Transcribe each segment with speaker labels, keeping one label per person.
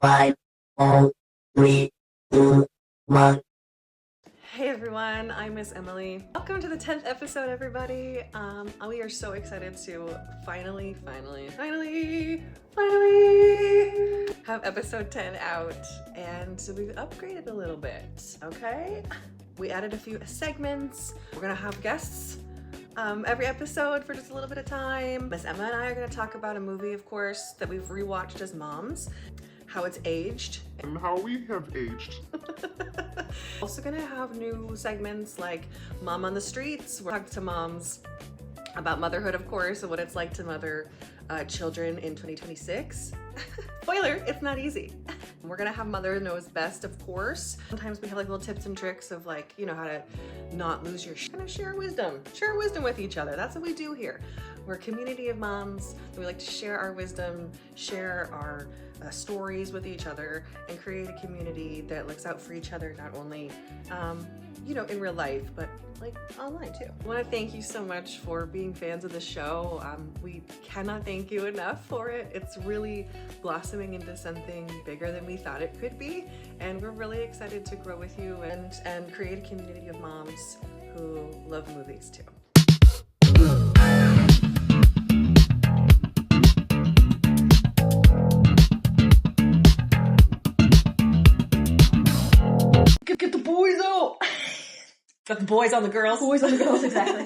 Speaker 1: Five, four, three, two, one.
Speaker 2: Hey everyone, I'm Miss Emily. Welcome to the 10th episode, everybody. We are so excited to finally have episode 10 out, and so we've upgraded a little bit, okay? We added a few segments. We're gonna have guests every episode for just a little bit of time. Miss Emma and I are gonna talk about a movie, of course, that we've rewatched as moms, how it's aged,
Speaker 3: and how we have aged.
Speaker 2: Also gonna have new segments like Mom on the Streets. We're talking to moms about motherhood, of course, and what it's like to mother children in 2026. Spoiler, it's not easy. We're gonna have Mother Knows Best, of course. Sometimes we have like little tips and tricks of like, you know, how to not lose your kind of share wisdom with each other. That's what we do here. We're a community of moms. We like to share our wisdom, share our stories with each other, and create a community that looks out for each other, not only you know, in real life, but like online too. I want to thank you so much for being fans of the show. We cannot thank you enough for it. It's really blossoming into something bigger than we thought it could be, and we're really excited to grow with you and create a community of moms who love movies too. Get the boys out! Got the boys on the girls.
Speaker 4: Boys on the girls, exactly.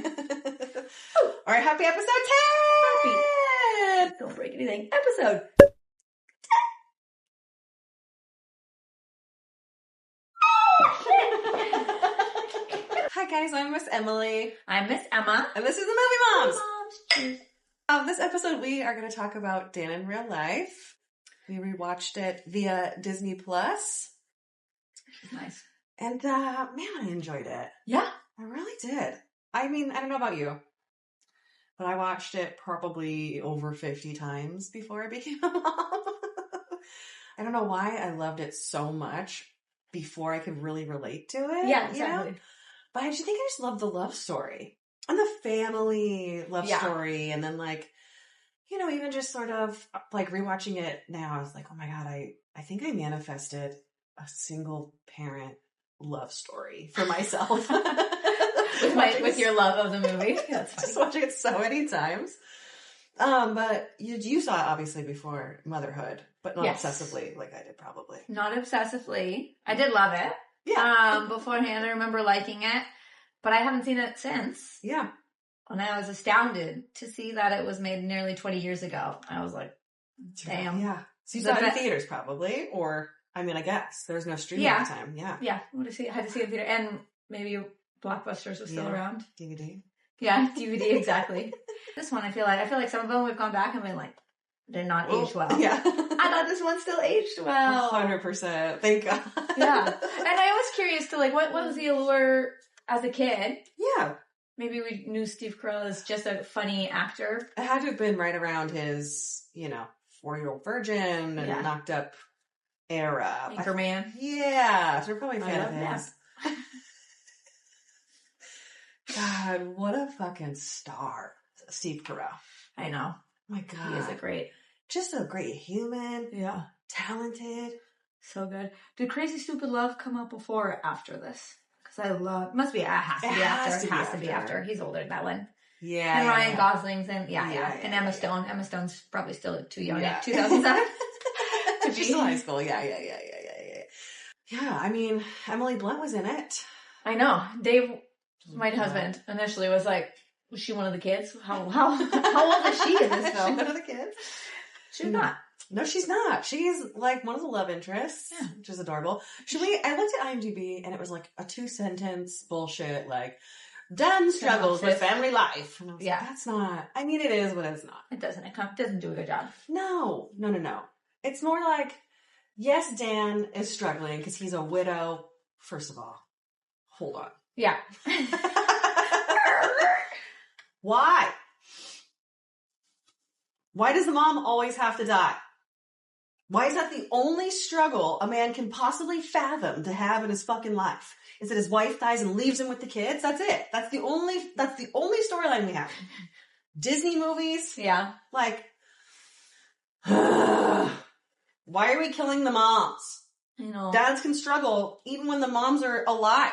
Speaker 2: All right, happy episode 10!
Speaker 4: Don't break anything. Episode.
Speaker 2: Hi guys, I'm Miss Emily,
Speaker 4: I'm Miss Emma.
Speaker 2: and this is the Movie Moms.
Speaker 4: Cheers.
Speaker 2: This episode we are going to talk about Dan in Real Life. We rewatched it via Disney Plus,
Speaker 4: Nice.
Speaker 2: and man, I enjoyed it.
Speaker 4: Yeah.
Speaker 2: I really did. I mean, I don't know about you, but I watched it probably over 50 times before I became a mom. I don't know why I loved it so much before I could really relate to it.
Speaker 4: Yeah,
Speaker 2: you know?
Speaker 4: exactly.
Speaker 2: But I just think I just love the love story and the family love
Speaker 4: Yeah.
Speaker 2: story. And then like, you know, even just sort of like rewatching it now, I was like, oh my God, I think I manifested a single parent love story for myself.
Speaker 4: with your love of the movie. That's funny.
Speaker 2: Just watching it so many times. But you saw it obviously before motherhood, but not
Speaker 4: Yes.
Speaker 2: obsessively like I did probably.
Speaker 4: Not obsessively. I did love it.
Speaker 2: Yeah.
Speaker 4: Beforehand, I remember liking it, but I haven't seen it since.
Speaker 2: Yeah.
Speaker 4: And I was astounded to see that it was made nearly 20 years ago. I was like, damn.
Speaker 2: Yeah. So you
Speaker 4: The
Speaker 2: saw it in
Speaker 4: be-
Speaker 2: theaters probably, or I mean, I guess there's no streaming
Speaker 4: Yeah.
Speaker 2: at the time. Yeah.
Speaker 4: Yeah, I had to see it in theater. And maybe Blockbusters was still
Speaker 2: Yeah.
Speaker 4: around.
Speaker 2: DVD.
Speaker 4: Yeah, DVD, exactly. This one, I feel like some of them we've gone back and been like, did not age well.
Speaker 2: Yeah.
Speaker 4: I thought this one still aged well.
Speaker 2: 100%. Thank God.
Speaker 4: Yeah. And I was curious to like, what was the allure as a kid?
Speaker 2: Yeah.
Speaker 4: Maybe we knew Steve Carell as just a funny actor.
Speaker 2: It had to have been right around his, you know, 4-year-old virgin and
Speaker 4: Yeah.
Speaker 2: knocked up era.
Speaker 4: Anchorman.
Speaker 2: Yeah. So we're probably a
Speaker 4: I
Speaker 2: fan of
Speaker 4: love
Speaker 2: his. God, what a fucking star. Steve Carell.
Speaker 4: I know.
Speaker 2: My God.
Speaker 4: He is a great.
Speaker 2: Just a great human.
Speaker 4: Yeah.
Speaker 2: Talented.
Speaker 4: So good. Did Crazy Stupid Love come out before or after this? Because I love. Must be. It has to
Speaker 2: It
Speaker 4: be
Speaker 2: has
Speaker 4: after.
Speaker 2: to
Speaker 4: It
Speaker 2: be
Speaker 4: has to be
Speaker 2: after.
Speaker 4: after. He's older than that one.
Speaker 2: Yeah.
Speaker 4: And
Speaker 2: yeah,
Speaker 4: Ryan
Speaker 2: yeah.
Speaker 4: Gosling's and
Speaker 2: Yeah,
Speaker 4: and
Speaker 2: yeah,
Speaker 4: Emma
Speaker 2: yeah.
Speaker 4: Stone. Emma Stone's probably still too young.
Speaker 2: Yeah.
Speaker 4: 2007. to
Speaker 2: She's
Speaker 4: be.
Speaker 2: still high school. Yeah. Yeah, I mean, Emily Blunt was in it.
Speaker 4: I know. Dave, my husband, initially was like, was she one of the kids? How old is she in this
Speaker 2: Is she
Speaker 4: film?
Speaker 2: one of the kids?
Speaker 4: She's not.
Speaker 2: No, she's not. She's like one of the love interests,
Speaker 4: Yeah.
Speaker 2: which is adorable. I looked at IMDb and it was like a 2-sentence bullshit, like, Dan struggles with
Speaker 4: Synopsis.
Speaker 2: family life. And I was
Speaker 4: Yeah.
Speaker 2: like, that's not, I mean, it is, but it's not.
Speaker 4: It doesn't do a good job.
Speaker 2: No. It's more like, yes, Dan is struggling because he's a widow. First of all, hold on.
Speaker 4: Yeah.
Speaker 2: Why? Why does the mom always have to die? Why is that the only struggle a man can possibly fathom to have in his fucking life? Is that his wife dies and leaves him with the kids? That's it. That's the only storyline we have. Disney movies,
Speaker 4: Yeah.
Speaker 2: like, Why are we killing the moms?
Speaker 4: You know.
Speaker 2: Dads can struggle even when the moms are alive.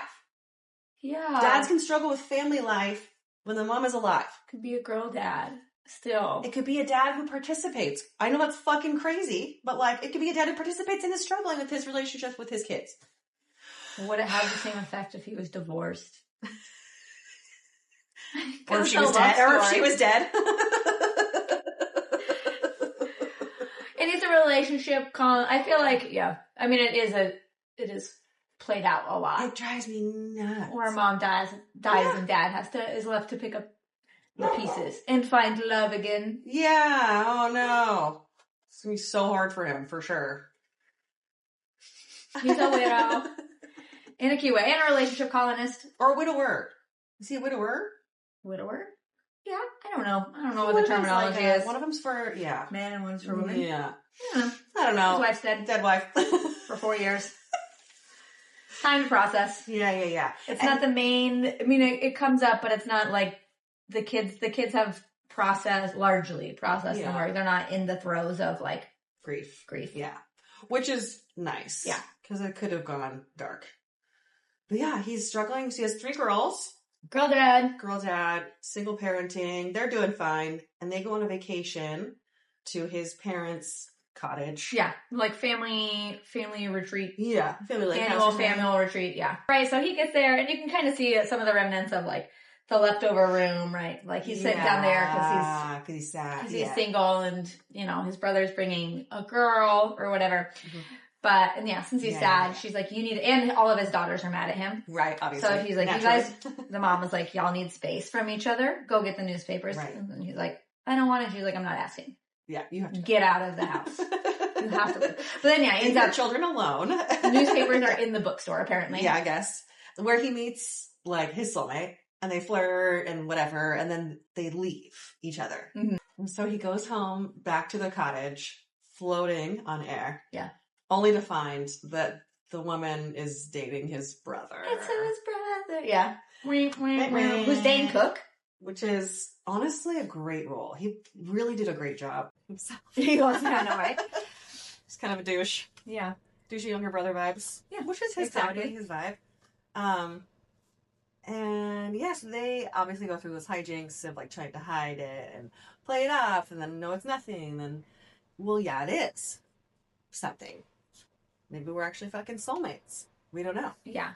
Speaker 4: Yeah.
Speaker 2: Dads can struggle with family life when the mom is alive.
Speaker 4: Could be a girl dad. Still.
Speaker 2: It could be a dad who participates. I know that's fucking crazy, but like, it could be a dad who participates in his struggling with his relationship with his kids.
Speaker 4: Would it have the same effect if he was divorced?
Speaker 2: Or if she was dead. Or if she was dead.
Speaker 4: It is a relationship. I feel like, yeah. I mean, it is played out a lot.
Speaker 2: It drives me nuts.
Speaker 4: Where mom dies, and dad is left to pick up the pieces and find love again.
Speaker 2: Yeah. Oh no. It's gonna be so hard for him, for sure.
Speaker 4: He's a widow. In a key way. And a relationship colonist.
Speaker 2: Or a widower. Is he a widower?
Speaker 4: Widower? Yeah. I don't know. What the terminology is.
Speaker 2: One of them's for, yeah.
Speaker 4: Man and one's for woman.
Speaker 2: Yeah.
Speaker 4: I
Speaker 2: I don't know.
Speaker 4: His wife's dead.
Speaker 2: Dead wife.
Speaker 4: For 4 years. Time to process.
Speaker 2: Yeah.
Speaker 4: It's not the main, I mean, it comes up, but it's not like the kids have largely processed them, or they're not in the throes of like
Speaker 2: grief.
Speaker 4: Yeah.
Speaker 2: Which is nice.
Speaker 4: Yeah.
Speaker 2: Because it could have gone dark. But yeah, he's struggling. So he has 3 girls.
Speaker 4: Girl dad.
Speaker 2: Girl dad, single parenting. They're doing fine. And they go on a vacation to his parents' cottage.
Speaker 4: Yeah. Like family retreat.
Speaker 2: Yeah.
Speaker 4: Annual family retreat. Yeah. Right. So he gets there and you can kind of see some of the remnants of like the leftover room, right? Like he's sitting down there because
Speaker 2: he's sad.
Speaker 4: Because he's single and, you know, his brother's bringing a girl or whatever. Mm-hmm. But, and yeah, since he's sad, she's like, and all of his daughters are mad at him.
Speaker 2: Right, obviously.
Speaker 4: So he's like, you guys, the mom was like, y'all need space from each other. Go get the newspapers.
Speaker 2: Right.
Speaker 4: And he's like, I don't want to. She's like, I'm not asking.
Speaker 2: Yeah, you have to
Speaker 4: get out of the house. You have to leave. But then, yeah, he ends up
Speaker 2: children alone.
Speaker 4: The newspapers are in the bookstore, apparently.
Speaker 2: Yeah, I guess. Where he meets, like, his soulmate. And they flirt and whatever. And then they leave each other.
Speaker 4: Mm-hmm.
Speaker 2: And so he goes home, back to the cottage, floating on air.
Speaker 4: Yeah.
Speaker 2: Only to find that the woman is dating his brother.
Speaker 4: It's his brother. Yeah. Who's Dane Cook?
Speaker 2: Which is honestly a great role. He really did a great job.
Speaker 4: He was kind of right.
Speaker 2: He's kind of a douche.
Speaker 4: Yeah.
Speaker 2: Douchey younger brother vibes.
Speaker 4: Yeah.
Speaker 2: Which is his vibe. And yes, they obviously go through this hijinks of like trying to hide it and play it off and then no, it's nothing. And well, yeah, it is something. Maybe we're actually fucking soulmates. We don't know.
Speaker 4: Yeah.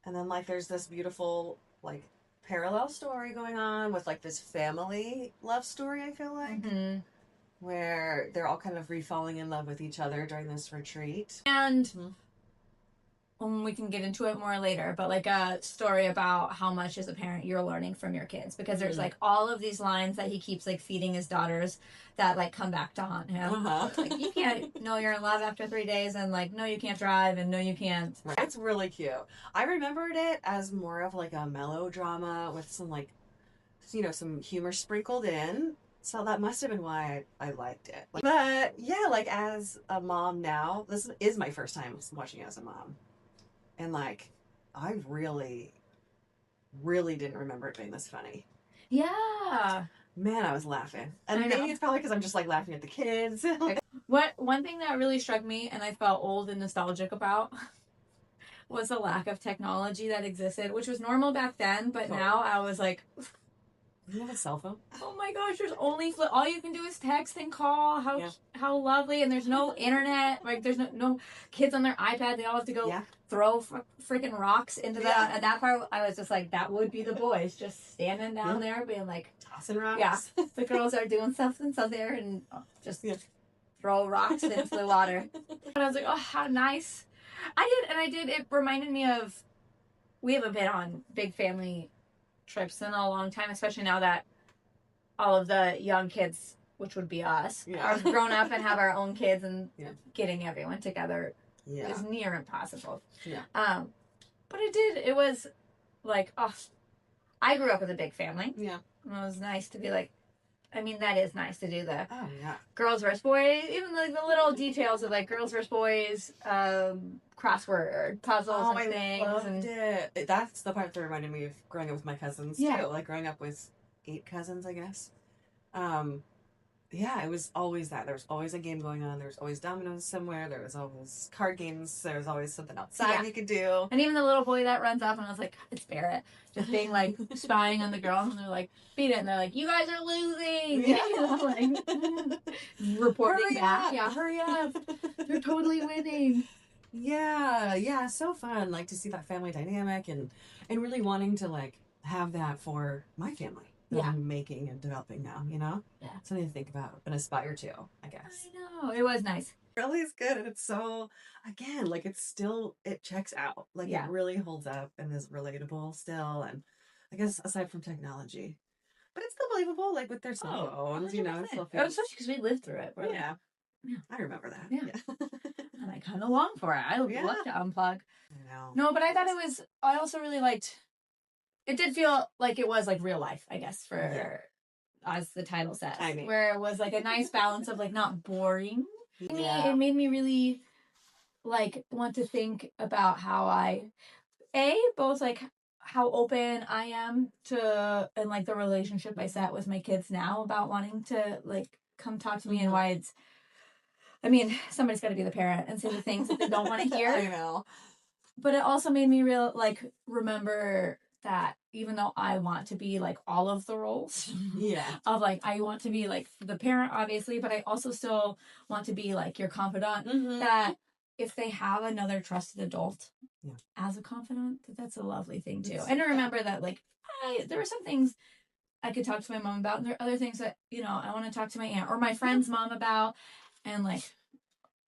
Speaker 2: And then like there's this beautiful like parallel story going on with like this family love story, I feel like.
Speaker 4: Mm-hmm.
Speaker 2: Where they're all kind of re-falling in love with each other during this retreat.
Speaker 4: And we can get into it more later, but like a story about how much as a parent you're learning from your kids, because there's like all of these lines that he keeps like feeding his daughters that like come back to haunt him. Like, you can't know you're in love after 3 days, and like, no, you can't drive, and no, you can't.
Speaker 2: Right. It's really cute. I remembered it as more of like a melodrama with some like, you know, some humor sprinkled in. So that must have been why I liked it. Like, but yeah, like as a mom now, this is my first time watching it as a mom. And like, I really, really didn't remember it being this funny.
Speaker 4: Yeah.
Speaker 2: Man, I was laughing. And maybe it's probably because I'm just like laughing at the kids.
Speaker 4: One thing that really struck me and I felt old and nostalgic about was the lack of technology that existed, which was normal back then, but now I was like,
Speaker 2: you have a cell phone?
Speaker 4: Oh my gosh, there's only all you can do is text and call. How lovely. And there's no internet. Like there's no kids on their iPad. They all have to go throw freaking rocks into that. And that part, I was just like, that would be the boys just standing down there being like
Speaker 2: tossing rocks.
Speaker 4: Yeah. The girls are doing something so there and just throw rocks into the water. And I was like, oh, how nice. I did. It reminded me of, we haven't been on big family trips in a long time, especially now that all of the young kids, which would be us, are grown up and have our own kids, and getting everyone together is near impossible. But it was like, I grew up with a big family. Yeah. And it was nice to be like, I mean, that is nice to do the girls versus boys, even like the little details of like girls versus boys, crossword puzzles and things.
Speaker 2: I loved it. That's the part that reminded me of growing up with my cousins too. Like growing up with 8 cousins, I guess.
Speaker 5: yeah, it was always that. There was always a game going on. There was always dominoes somewhere. There was always card games. There was always something outside
Speaker 4: Yeah.
Speaker 5: you could do.
Speaker 4: And even the little boy that runs up, and I was like, it's Barrett, just being like spying on the girls, and they're like, beat it, and they're like, you guys are losing.
Speaker 5: Yeah.
Speaker 4: You know, like reporting
Speaker 5: Hurry
Speaker 4: back.
Speaker 5: up.
Speaker 4: Yeah, hurry up. They're totally winning.
Speaker 5: Yeah, so fun. Like to see that family dynamic and really wanting to like have that for my family that
Speaker 4: Yeah.
Speaker 5: I'm making and developing now. You know,
Speaker 4: Yeah.
Speaker 5: something to think about and aspire to. I guess.
Speaker 4: I know. It was nice.
Speaker 5: Really is good, and it's so again like it checks out. Like
Speaker 4: Yeah.
Speaker 5: it really holds up and is relatable still. And I guess aside from technology, but it's still believable. Like with their cell phones, you know, it still
Speaker 4: 100%.
Speaker 5: feels.
Speaker 4: Especially because we lived through it. We're like,
Speaker 5: Yeah.
Speaker 4: Yeah.
Speaker 5: I remember that.
Speaker 4: Yeah. and I kind of long for it. I would
Speaker 5: Yeah.
Speaker 4: love to unplug.
Speaker 5: I know.
Speaker 4: No, but I thought it was. I also really liked. It did feel like it was like real life, I guess, for as the title says,
Speaker 5: I mean.
Speaker 4: where it was like a nice balance of like not boring.
Speaker 5: Yeah.
Speaker 4: It made me really like want to think about how I, both like how open I am to and like the relationship I set with my kids now about wanting to like come talk to me and why it's. I mean, somebody's got to be the parent and say the things that they don't want to hear.
Speaker 5: I know.
Speaker 4: But it also made me remember that even though I want to be like all of the roles
Speaker 5: Yeah.
Speaker 4: of like I want to be like the parent obviously, but I also still want to be like your confidant,
Speaker 5: Mm-hmm.
Speaker 4: that if they have another trusted adult
Speaker 5: Yeah.
Speaker 4: as a confidant, that's a lovely thing too.
Speaker 5: It's-
Speaker 4: And to remember that like there were some things I could talk to my mom about, and there are other things that, I want to talk to my aunt or my friend's mom about, and like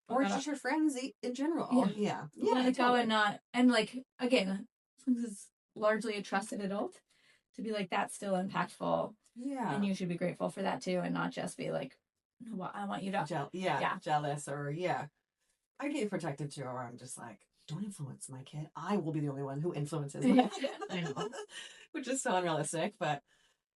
Speaker 5: Or
Speaker 4: gotta-
Speaker 5: just your friends in general.
Speaker 4: Yeah.
Speaker 5: Yeah.
Speaker 4: let it go and not, and like again, since it's largely a trusted adult, to be like that's still impactful,
Speaker 5: Yeah.
Speaker 4: and you should be grateful for that too, and not just be like, no, well, I want you to. Yeah.
Speaker 5: Jealous or I get protected too, or I'm just like, don't influence my kid. I will be the only one who influences my
Speaker 4: Yeah.
Speaker 5: kid.
Speaker 4: I know.
Speaker 5: Which is so unrealistic, but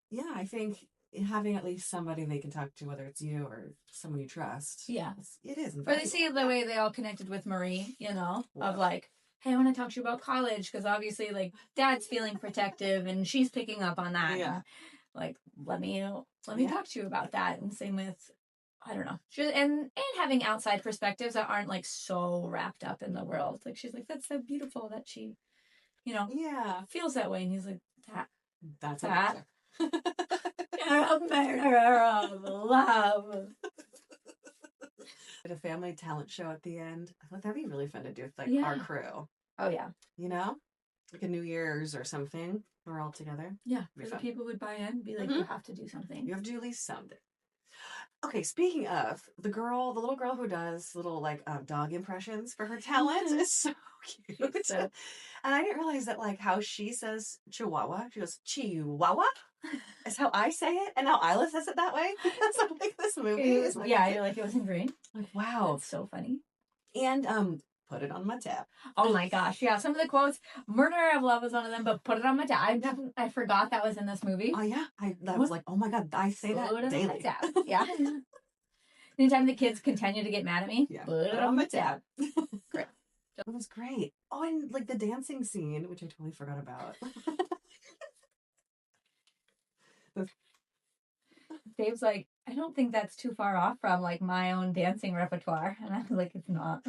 Speaker 5: yeah, I think having at least somebody they can talk to, whether it's you or someone you trust.
Speaker 4: Yeah.
Speaker 5: It is.
Speaker 4: Or they see the way they all connected with Marie, of like, hey, I want to talk to you about college, because obviously like dad's feeling protective and she's picking up on that.
Speaker 5: Yeah.
Speaker 4: And, like, let me
Speaker 5: Yeah.
Speaker 4: talk to you about that. And same with, I don't know, and having outside perspectives that aren't like so wrapped up in the world. Like she's like, that's so beautiful that she,
Speaker 5: Yeah.
Speaker 4: feels that way. And he's like,
Speaker 5: That's
Speaker 4: That.
Speaker 5: amazing.
Speaker 4: you're a murderer of love.
Speaker 5: Did a family talent show at the end. I thought that'd be really fun to do with like
Speaker 4: Yeah.
Speaker 5: our crew.
Speaker 4: Oh yeah.
Speaker 5: Like a New Year's or something. We're all together.
Speaker 4: Yeah.
Speaker 5: Be
Speaker 4: For the
Speaker 5: fun.
Speaker 4: people who'd buy in, be like,
Speaker 5: Mhm.
Speaker 4: you have to do something.
Speaker 5: You have to do at least something. Okay, speaking of the little girl who does little like dog impressions for her talent is so cute.
Speaker 4: So-
Speaker 5: And I didn't realize that like how she says Chihuahua, she goes Chihuahua, is how I say it, and how Isla says it that way. So like this movie is like,
Speaker 4: yeah, you're like, it was in green.
Speaker 5: like wow.
Speaker 4: That's so funny.
Speaker 5: And put it on my tab.
Speaker 4: Oh my gosh, yeah. Some of the quotes, "Murder of Love" was one of them, but "Put it on my tab." I forgot that was in this movie.
Speaker 5: Oh yeah, I was like, oh my god, I say that
Speaker 4: Put it on my
Speaker 5: daily.
Speaker 4: tab. Yeah. Anytime the kids continue to get mad at me,
Speaker 5: Yeah.
Speaker 4: put it on my tab. Great.
Speaker 5: It was great. Oh, and like the dancing scene, which I totally forgot about.
Speaker 4: Dave's like, I don't think that's too far off from like my own dancing repertoire, and I was like, it's not.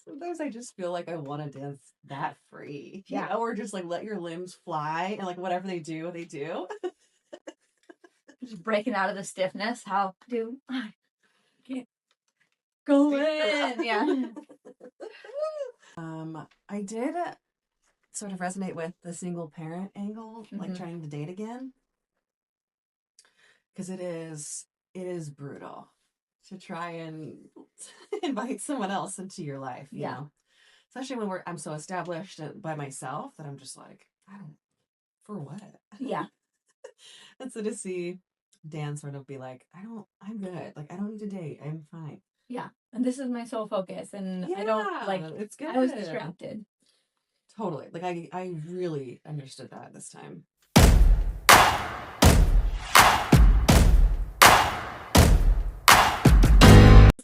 Speaker 5: Sometimes I just feel like I want to dance that free.
Speaker 4: Yeah.
Speaker 5: Or just like let your limbs fly and like whatever they do, they do.
Speaker 4: Just breaking out of the stiffness. How do I get go in? Yeah.
Speaker 5: I did sort of resonate with the single parent angle, like
Speaker 4: Mhm.
Speaker 5: trying to date again. Because it is brutal to try and invite someone else into your life, you
Speaker 4: Yeah.
Speaker 5: know? Especially when I'm so established by myself that I'm just like, for what?
Speaker 4: Yeah.
Speaker 5: And so to see Dan sort of be like, I'm good. Like, I don't need to date. I'm fine.
Speaker 4: Yeah. And this is my sole focus, and I don't like.
Speaker 5: it's good.
Speaker 4: I was distracted.
Speaker 5: Totally. Like, I really understood that this time.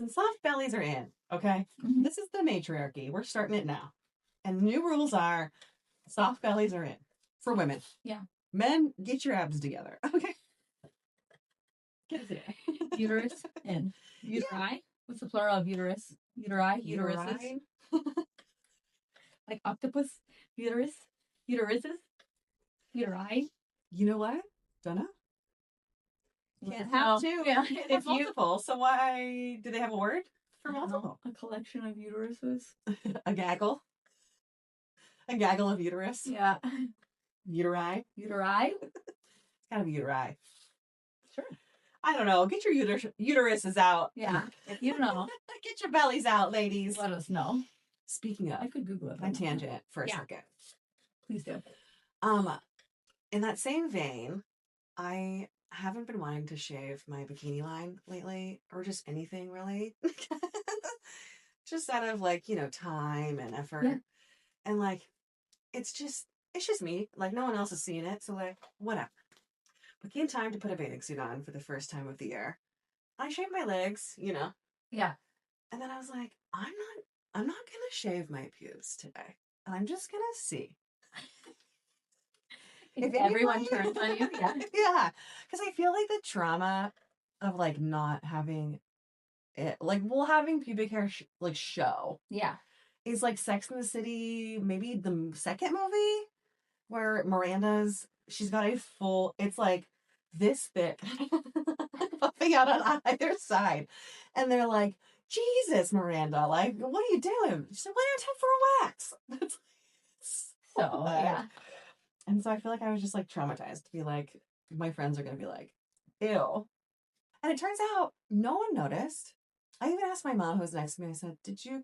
Speaker 5: And soft bellies are in, okay?
Speaker 4: Mhm.
Speaker 5: This is the matriarchy. We're starting it now. And the new rules are soft bellies are in for women.
Speaker 4: Yeah.
Speaker 5: Men, get your abs together, okay? Get it together.
Speaker 4: Uterus and uteri. What's the plural of uterus? Uteri, uteruses. Like octopus, uterus, uteruses, uteri.
Speaker 5: You know what? Don't know. Can't
Speaker 4: No.
Speaker 5: have two.
Speaker 4: Yeah.
Speaker 5: If multiple, so why do they have a word for
Speaker 4: I don't know,
Speaker 5: multiple?
Speaker 4: a collection of uteruses.
Speaker 5: A gaggle. A gaggle of uterus.
Speaker 4: Yeah.
Speaker 5: Uteri.
Speaker 4: Uteri.
Speaker 5: It's gotta be uteri.
Speaker 4: Sure.
Speaker 5: I don't know. Get your uteruses out.
Speaker 4: Yeah. If you know,
Speaker 5: Get your bellies out, ladies.
Speaker 4: let us know.
Speaker 5: Speaking
Speaker 4: I
Speaker 5: of,
Speaker 4: could Google it.
Speaker 5: my tangent for a
Speaker 4: Yeah.
Speaker 5: second.
Speaker 4: Please do.
Speaker 5: In that same vein, I haven't been wanting to shave my bikini line lately, or just anything really. Just out of like, time and effort.
Speaker 4: Yeah.
Speaker 5: And like, it's just me. Like, no one else has seen it, so like, whatever. But came time to put a bathing suit on for the first time of the year. I shaved my legs,
Speaker 4: Yeah.
Speaker 5: and then I was like, I'm not gonna shave my pubes today. And I'm just gonna see.
Speaker 4: If everyone turns on you, yeah.
Speaker 5: Yeah. Because I feel like the trauma of like not having it, like, well, having pubic hair show
Speaker 4: Yeah.
Speaker 5: is like Sex in the City, maybe the second movie where she's got a full, it's like this thick, puffing out on either side. And they're like, Jesus, Miranda, like, what are you doing? She said, why don't you time for a wax? That's
Speaker 4: So, yeah.
Speaker 5: And so I feel like I was just like traumatized to be like, my friends are going to be like, ew. And it turns out no one noticed. I even asked my mom who was next to me, I said, did you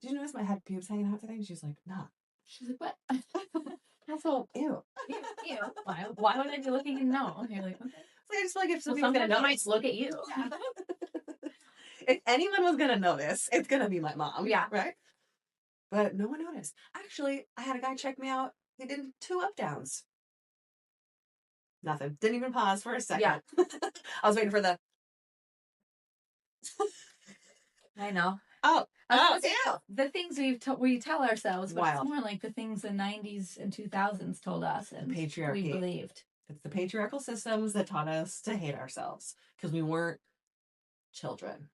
Speaker 5: notice my head pubes hanging out today? And she was like, nah.
Speaker 4: She's like, what?
Speaker 5: So, ew.
Speaker 4: Ew. Why would I be looking and no? And you're like, okay.
Speaker 5: So I just feel like if
Speaker 4: Well,
Speaker 5: somebody's going to
Speaker 4: sometimes I might
Speaker 5: notice.
Speaker 4: look at you.
Speaker 5: If anyone was going to notice, it's going to be my mom.
Speaker 4: Yeah.
Speaker 5: Right? But no one noticed. Actually, I had a guy check me out. He did 2 up downs. Nothing. Didn't even pause for a second.
Speaker 4: Yeah.
Speaker 5: I was waiting for the.
Speaker 4: I know.
Speaker 5: Oh,
Speaker 4: ew. The things we tell ourselves, but
Speaker 5: Wild.
Speaker 4: it's more like the things the 90s and 2000s told us, and
Speaker 5: Patriarchy.
Speaker 4: we believed.
Speaker 5: It's the patriarchal systems that taught us to hate ourselves because we weren't children.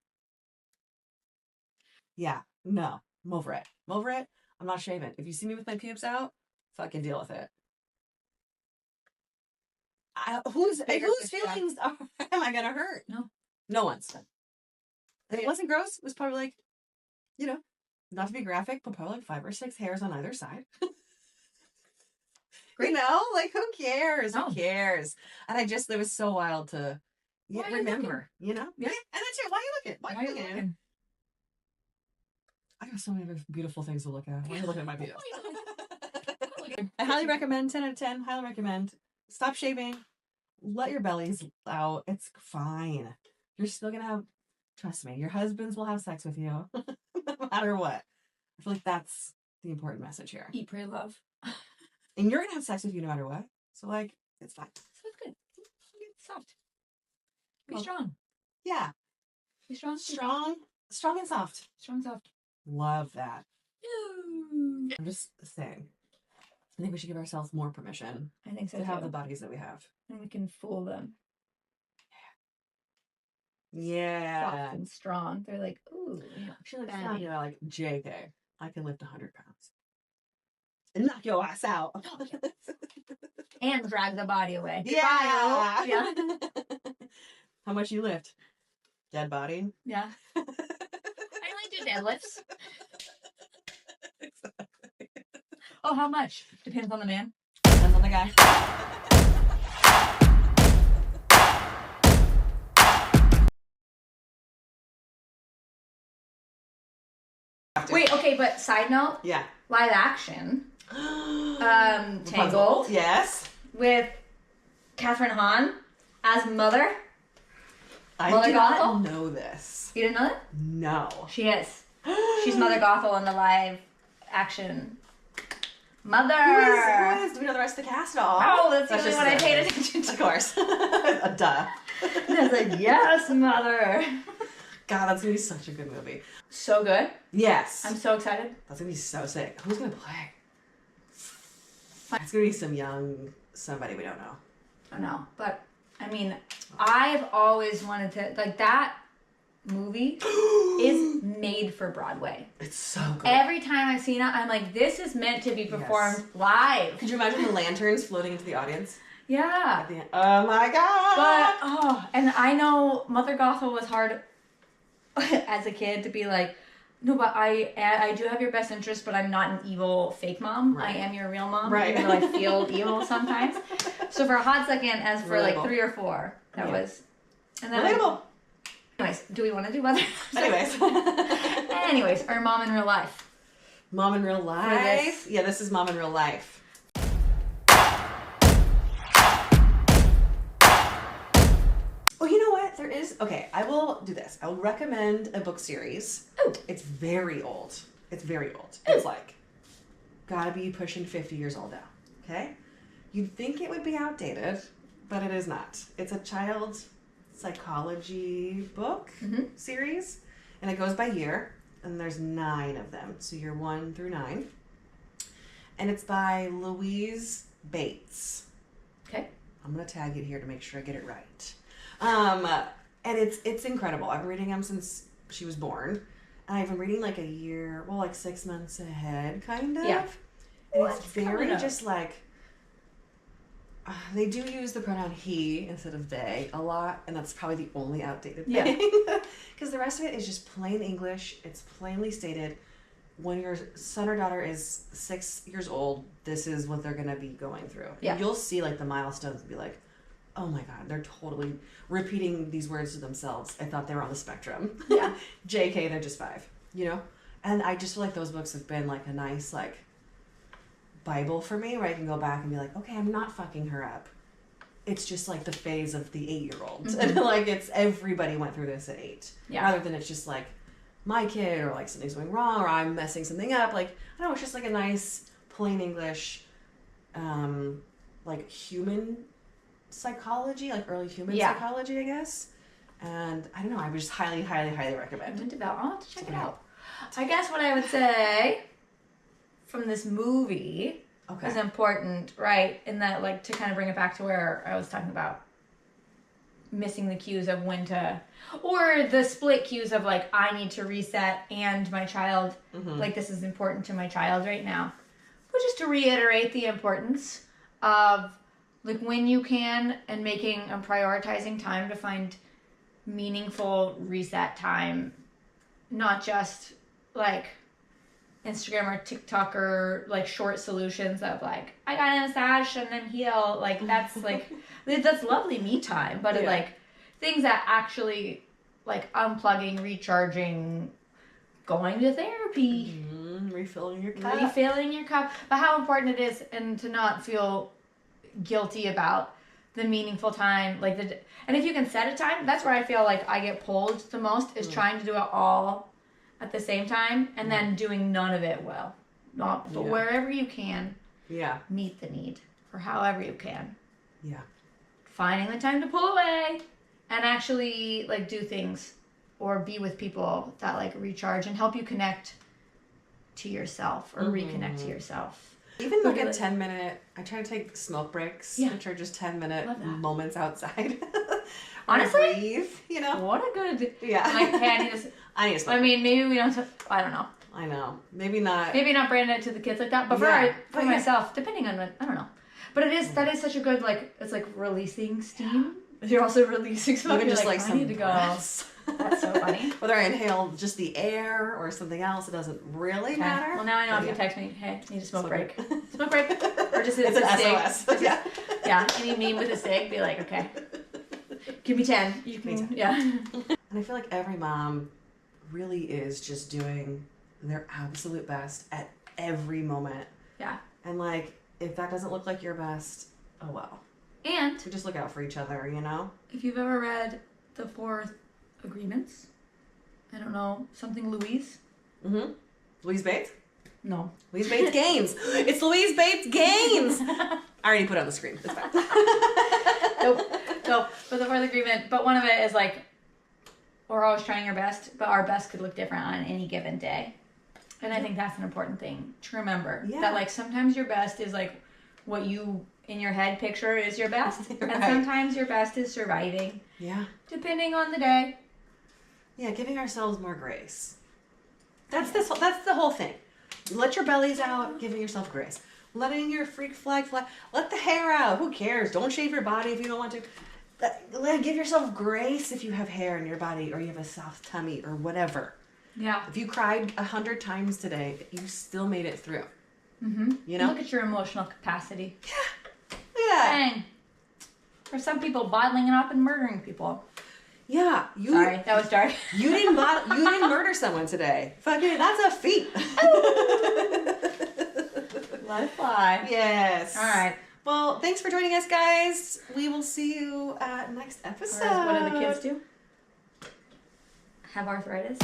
Speaker 5: Yeah, no, I'm over it. I'm over it. I'm not shaving. If you see me with my pubes out, fucking deal with it. Whose feelings am I gonna hurt? No one's. If it wasn't gross, it was probably like, not to be graphic, but probably like 5 or 6 hairs on either side. Like, who cares?
Speaker 4: No.
Speaker 5: Who cares? And it was so wild to
Speaker 4: Why are you
Speaker 5: remember,
Speaker 4: Yeah.
Speaker 5: And that's it. Why are you looking? Why are you looking at it? I got so many other beautiful things to look at. Why are you looking at my pubes? I highly recommend, 10 out of 10, highly recommend. Stop shaving. Let your bellies out. It's fine. You're still going to have, trust me, your husbands will have sex with you no matter what. I feel like that's the important message here.
Speaker 4: Eat, pray, love.
Speaker 5: And you're going to have sex with you no matter what. So, like, it's fine.
Speaker 4: So it's good. Soft. Be
Speaker 5: Well,
Speaker 4: strong.
Speaker 5: Yeah.
Speaker 4: Be strong.
Speaker 5: Strong and soft.
Speaker 4: Strong, soft.
Speaker 5: Love that. I'm just saying. I think we should give ourselves more permission
Speaker 4: I think so
Speaker 5: to have
Speaker 4: too.
Speaker 5: the bodies that we have.
Speaker 4: And we can fool them.
Speaker 5: Yeah.
Speaker 4: Soft and strong. They're like, ooh.
Speaker 5: Actually, it's
Speaker 4: Fatty.
Speaker 5: not, like, JK. I can lift 100 pounds. And knock your ass out.
Speaker 4: And drag the body away.
Speaker 5: Yeah.
Speaker 4: Yeah.
Speaker 5: How much you lift? Dead body?
Speaker 4: Yeah. I only do deadlifts. Oh, how much? Depends on the man.
Speaker 5: Depends on the guy.
Speaker 4: Wait, okay, but side note,
Speaker 5: Yeah.
Speaker 4: live action,
Speaker 5: Tangled.
Speaker 4: Tangled,
Speaker 5: Yes.
Speaker 4: with Catherine Hahn as Mother.
Speaker 5: I
Speaker 4: Mother
Speaker 5: did not
Speaker 4: Gothel?
Speaker 5: know this.
Speaker 4: You didn't know that?
Speaker 5: No.
Speaker 4: She is. She's Mother Gothel in the live action. Mother!
Speaker 5: Who is? Do we know the rest of the cast at all?
Speaker 4: Oh, that's the only
Speaker 5: just
Speaker 4: one I
Speaker 5: the-
Speaker 4: paid attention
Speaker 5: Of
Speaker 4: to.
Speaker 5: course. Duh.
Speaker 4: And I was like, yes, Mother!
Speaker 5: God, that's gonna be such a good movie.
Speaker 4: So good.
Speaker 5: Yes.
Speaker 4: I'm so excited.
Speaker 5: That's gonna be so sick. Who's gonna play? It's gonna be some young somebody we don't know.
Speaker 4: I know, but I mean, I've always wanted to, like, that movie is made for Broadway.
Speaker 5: It's so good.
Speaker 4: Every time I've seen it, I'm like, this is meant to be performed live.
Speaker 5: Could you imagine the lanterns floating into the audience
Speaker 4: Yeah.
Speaker 5: at the end? Oh my god!
Speaker 4: But, and I know Mother Gothel was hard as a kid to be like, no, but I do have your best interest, but I'm not an evil fake mom.
Speaker 5: Right.
Speaker 4: I am your real mom.
Speaker 5: Right.
Speaker 4: Even though I feel evil sometimes. So for a hot second, as for like
Speaker 5: Relatable.
Speaker 4: 3 or 4, that
Speaker 5: Yeah.
Speaker 4: was. And then
Speaker 5: Relatable.
Speaker 4: Anyways, do we want to do Mother?
Speaker 5: Anyways.
Speaker 4: Anyways, our mom in real life.
Speaker 5: Mom in real
Speaker 4: this.
Speaker 5: life. Yeah, this is Mom in real life. Oh, you know what? There is. Okay, I will do this. I will recommend a book series.
Speaker 4: Oh.
Speaker 5: It's very old. It's very old. It's like gotta be pushing 50 years old now. Okay? You'd think it would be outdated, but it is not. It's a child psychology book series, and it goes by year, and there's 9 of them. So year 1 through 9. And it's by Louise Bates.
Speaker 4: Okay.
Speaker 5: I'm gonna tag it here to make sure I get it right. And it's incredible. I've been reading them since she was born, and I've been reading like a year, well, like 6 months ahead, kind of.
Speaker 4: Yeah.
Speaker 5: And
Speaker 4: What's
Speaker 5: it's very
Speaker 4: coming up?
Speaker 5: just like they do use the pronoun he instead of they a lot, and that's probably the only outdated
Speaker 4: Yeah.
Speaker 5: thing. Because the rest of it is just plain English. It's plainly stated. When your son or daughter is 6 years old, this is what they're gonna be going through.
Speaker 4: Yeah.
Speaker 5: You'll see like the milestones and be like, oh my god, they're totally repeating these words to themselves. I thought they were on the spectrum.
Speaker 4: Yeah.
Speaker 5: JK, they're just 5, you know? And I just feel like those books have been like a nice like Bible for me where I can go back and be like, okay, I'm not fucking her up. It's just like the phase of the 8-year-old. And like it's everybody went through this at 8.
Speaker 4: Yeah.
Speaker 5: Rather than it's just like my kid or like something's going wrong or I'm messing something up. Like, I don't know, it's just like a nice plain English like human psychology, like early human
Speaker 4: Yeah.
Speaker 5: psychology, I guess. And I don't know, I would just highly, highly, highly recommend.
Speaker 4: I'll have to check it out. I guess what I would say from this movie
Speaker 5: Okay.
Speaker 4: is important, right? In that, like, to kind of bring it back to where I was talking about missing the cues of when to, or the split cues of like, I need to reset and my child, like, this is important to my child right now. But just to reiterate the importance of like when you can and making and prioritizing time to find meaningful reset time, not just like Instagram or TikTok or like short solutions of like, I got a massage and then heal. Like that's like, that's lovely me time, but
Speaker 5: Yeah.
Speaker 4: like things that actually like unplugging, recharging, going to therapy,
Speaker 5: Refilling your cup.
Speaker 4: refilling your cup, but how important it is and to not feel guilty about the meaningful time, like and if you can set a time, that's where I feel like I get pulled the most is trying to do it all at the same time and then doing none of it well. But
Speaker 5: Yeah.
Speaker 4: wherever you can,
Speaker 5: Yeah.
Speaker 4: meet the need or however you can.
Speaker 5: Yeah.
Speaker 4: Finding the time to pull away and actually like do things or be with people that like recharge and help you connect to yourself or reconnect to yourself.
Speaker 5: Even like a
Speaker 4: Really?
Speaker 5: 10-minute, I try to take smoke breaks,
Speaker 4: Yeah.
Speaker 5: which are just 10-minute
Speaker 4: Love that.
Speaker 5: moments outside.
Speaker 4: Honestly?
Speaker 5: Breathe, you know?
Speaker 4: What a good
Speaker 5: Yeah.
Speaker 4: like hey, I need to
Speaker 5: I need to smoke.
Speaker 4: I mean, maybe we don't. I don't know.
Speaker 5: I know. Maybe not.
Speaker 4: Maybe not brand it to the kids like that, but
Speaker 5: Yeah.
Speaker 4: for
Speaker 5: But yeah.
Speaker 4: myself, depending on what I don't know. But it is that is such a good like it's like releasing steam. You're also releasing smoke.
Speaker 5: Even
Speaker 4: You're
Speaker 5: just like
Speaker 4: I
Speaker 5: some
Speaker 4: need to go.
Speaker 5: breaths.
Speaker 4: That's so funny.
Speaker 5: Whether I inhale just the air or something else, it doesn't really
Speaker 4: Okay.
Speaker 5: matter.
Speaker 4: Well, now I know
Speaker 5: But
Speaker 4: if
Speaker 5: yeah.
Speaker 4: you text me, hey, need a smoke
Speaker 5: Smoke
Speaker 4: break.
Speaker 5: break.
Speaker 4: Smoke break, or just
Speaker 5: It's
Speaker 4: a
Speaker 5: an
Speaker 4: cig.
Speaker 5: SOS. Yeah.
Speaker 4: Yeah, any meme with a cig, be like, okay, give me 10. You
Speaker 5: Me
Speaker 4: can,
Speaker 5: 10.
Speaker 4: yeah.
Speaker 5: And I feel like every mom really is just doing their absolute best at every moment.
Speaker 4: Yeah.
Speaker 5: And like, if that doesn't look like your best, oh well.
Speaker 4: And
Speaker 5: We just look out for each other, you know?
Speaker 4: if you've ever read The 4 Agreements, I don't know, something Louise?
Speaker 5: Mm-hmm. Louise Bates?
Speaker 4: No.
Speaker 5: Louise Bates Gaines! It's Louise Bates Gaines! I already put it on the screen. It's fine.
Speaker 4: Nope. But the 4th Agreement, but one of it is like, we're always trying our best, but our best could look different on any given day. And I think that's an important thing to remember.
Speaker 5: Yeah.
Speaker 4: That like sometimes your best is like what you in your head picture is your best. And
Speaker 5: Right.
Speaker 4: sometimes your best is surviving,
Speaker 5: Yeah.
Speaker 4: depending on the day.
Speaker 5: Yeah, giving ourselves more grace. That's the whole thing. Let your bellies out, giving yourself grace. Letting your freak flag fly. Let the hair out. Who cares? Don't shave your body if you don't want to. Give yourself grace if you have hair in your body or you have a soft tummy or whatever.
Speaker 4: Yeah.
Speaker 5: If you cried 100 times today, you still made it through.
Speaker 4: Mm-hmm.
Speaker 5: You know?
Speaker 4: Look at your emotional capacity.
Speaker 5: Yeah.
Speaker 4: Dang. For some people, bottling it up and murdering people.
Speaker 5: Yeah.
Speaker 4: Sorry, that was dark.
Speaker 5: You didn't murder someone today. Fucking, that's a feat.
Speaker 4: Let it fly.
Speaker 5: Yes.
Speaker 4: All right.
Speaker 5: Well, thanks for joining us, guys. We will see you next
Speaker 4: Or
Speaker 5: episode.
Speaker 4: as what do the kids do? Have arthritis?